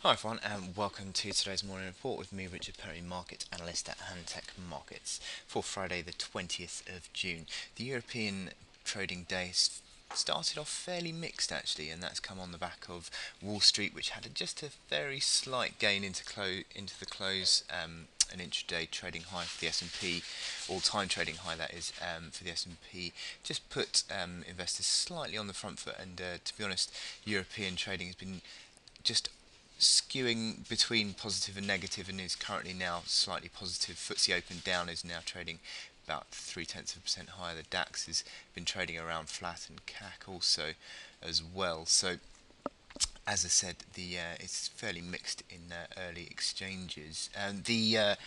Hi everyone, and welcome to today's morning report with me, Richard Perry, market analyst at Hantech Markets, for Friday the 20th of June. The European trading day started off fairly mixed actually, and that's come on the back of Wall Street, which had just a very slight gain into the close. An intraday trading high for the S&P, all-time trading high that is, for the S&P, just put investors slightly on the front foot. And to be honest, European trading has been just skewing between positive and negative, and is currently now slightly positive. FTSE Open Down is now trading about 0.3% higher. The DAX has been trading around flat, and CAC also as well. So as I said, the it's fairly mixed in early exchanges. The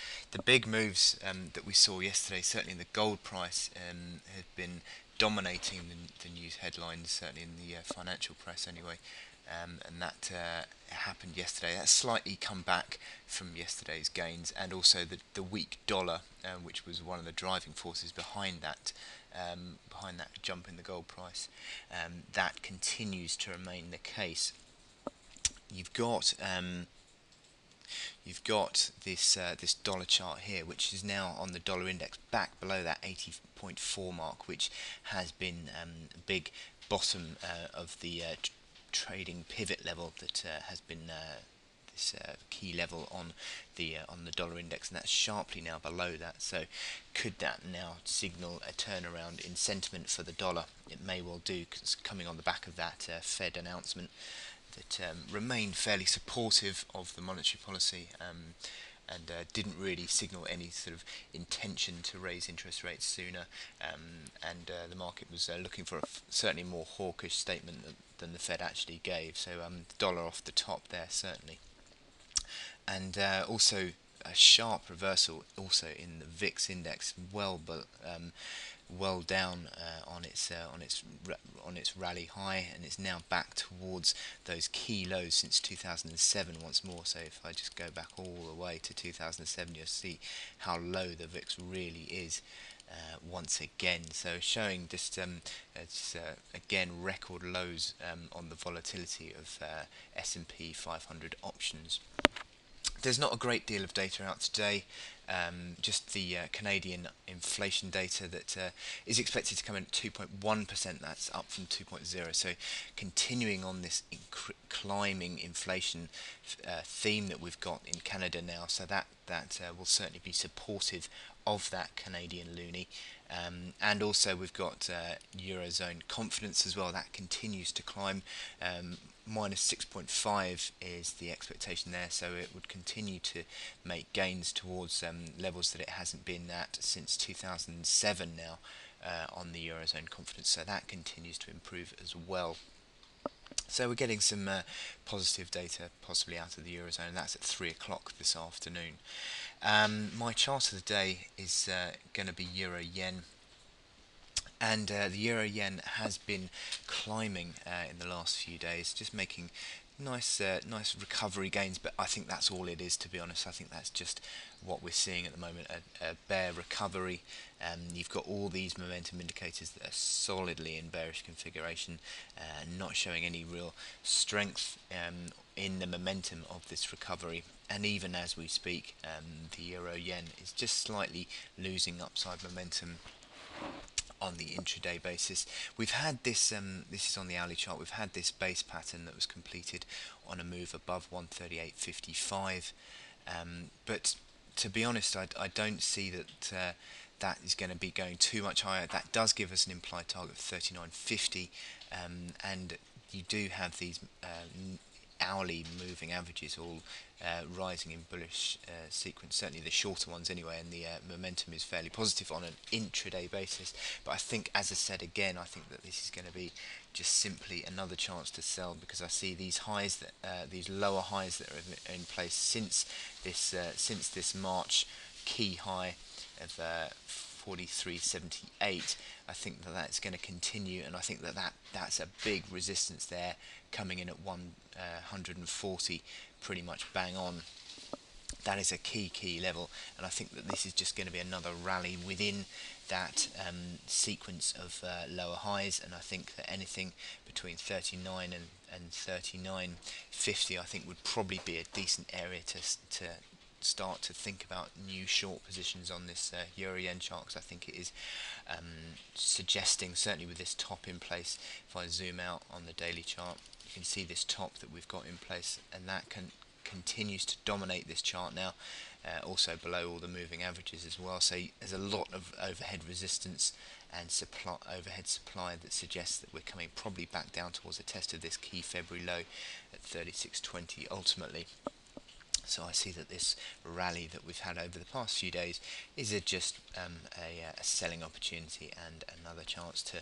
big moves that we saw yesterday, certainly in the gold price, have been dominating the news headlines, certainly in the financial press anyway. And that happened yesterday. That's slightly come back from yesterday's gains, and also the weak dollar, which was one of the driving forces behind that jump in the gold price. That continues to remain the case. You've got this dollar chart here, which is now on the dollar index back below that 80.4 mark, which has been a big bottom of the trading pivot level that has been this key level on the dollar index, and that's sharply now below that. So, could that now signal a turnaround in sentiment for the dollar? It may well do, because coming on the back of that Fed announcement that remained fairly supportive of the monetary policy, and didn't really signal any sort of intention to raise interest rates sooner. And the market was looking for a certainly more hawkish statement than the Fed actually gave. So the dollar off the top there, certainly. And also a sharp reversal also in the VIX index, well down on its rally high, and it's now back towards those key lows since 2007 once more. So if I just go back all the way to 2007, you'll see how low the VIX really is. Once again, so showing just again record lows on the volatility of S&P 500 options. There's not a great deal of data out today. Just the Canadian inflation data that is expected to come in at 2.1%. That's up from 2.0. So continuing on this climbing inflation theme that we've got in Canada now. So that will certainly be supportive of that Canadian loonie. And also we've got Eurozone confidence as well. That continues to climb. Minus 6.5 is the expectation there, so it would continue to make gains towards levels that it hasn't been at since 2007 now, on the Eurozone confidence. So that continues to improve as well. So we're getting some positive data possibly out of the Eurozone, and that's at 3 o'clock this afternoon. My chart of the day is going to be Euro Yen. And the euro yen has been climbing in the last few days, just making nice recovery gains. But I think that's all it is, to be honest. I think that's just what we're seeing at the moment, a bear recovery. You've got all these momentum indicators that are solidly in bearish configuration, not showing any real strength in the momentum of this recovery. And even as we speak, the euro yen is just slightly losing upside momentum on the intraday basis. We've had this, this is on the hourly chart, we've had this base pattern that was completed on a move above 138.55, but to be honest, I don't see that that is going to be going too much higher. That does give us an implied target of 39.50, and you do have these hourly moving averages all rising in bullish sequence, certainly the shorter ones anyway, and the momentum is fairly positive on an intraday basis. But I think, as I said again, I think that this is going to be just simply another chance to sell, because I see these highs that these lower highs that are in place since this March key high of 43.78. I think that that's going to continue, and I think that that's a big resistance there, coming in at 140, pretty much bang on. That is a key level, and I think that this is just going to be another rally within that sequence of lower highs. And I think that anything between 39 and 39.50, I think would probably be a decent area to start to think about new short positions on this euro yen chart, because I think it is suggesting, certainly with this top in place. If I zoom out on the daily chart, you can see this top that we've got in place, and that continues to dominate this chart now, also below all the moving averages as well. So there's a lot of overhead resistance and overhead supply that suggests that we're coming probably back down towards the test of this key February low at 36.20 ultimately. So I see that this rally that we've had over the past few days is just a selling opportunity and another chance to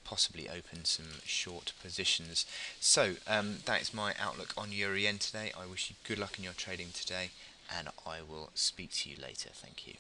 possibly open some short positions. So that is my outlook on euro yen today. I wish you good luck in your trading today, and I will speak to you later. Thank you.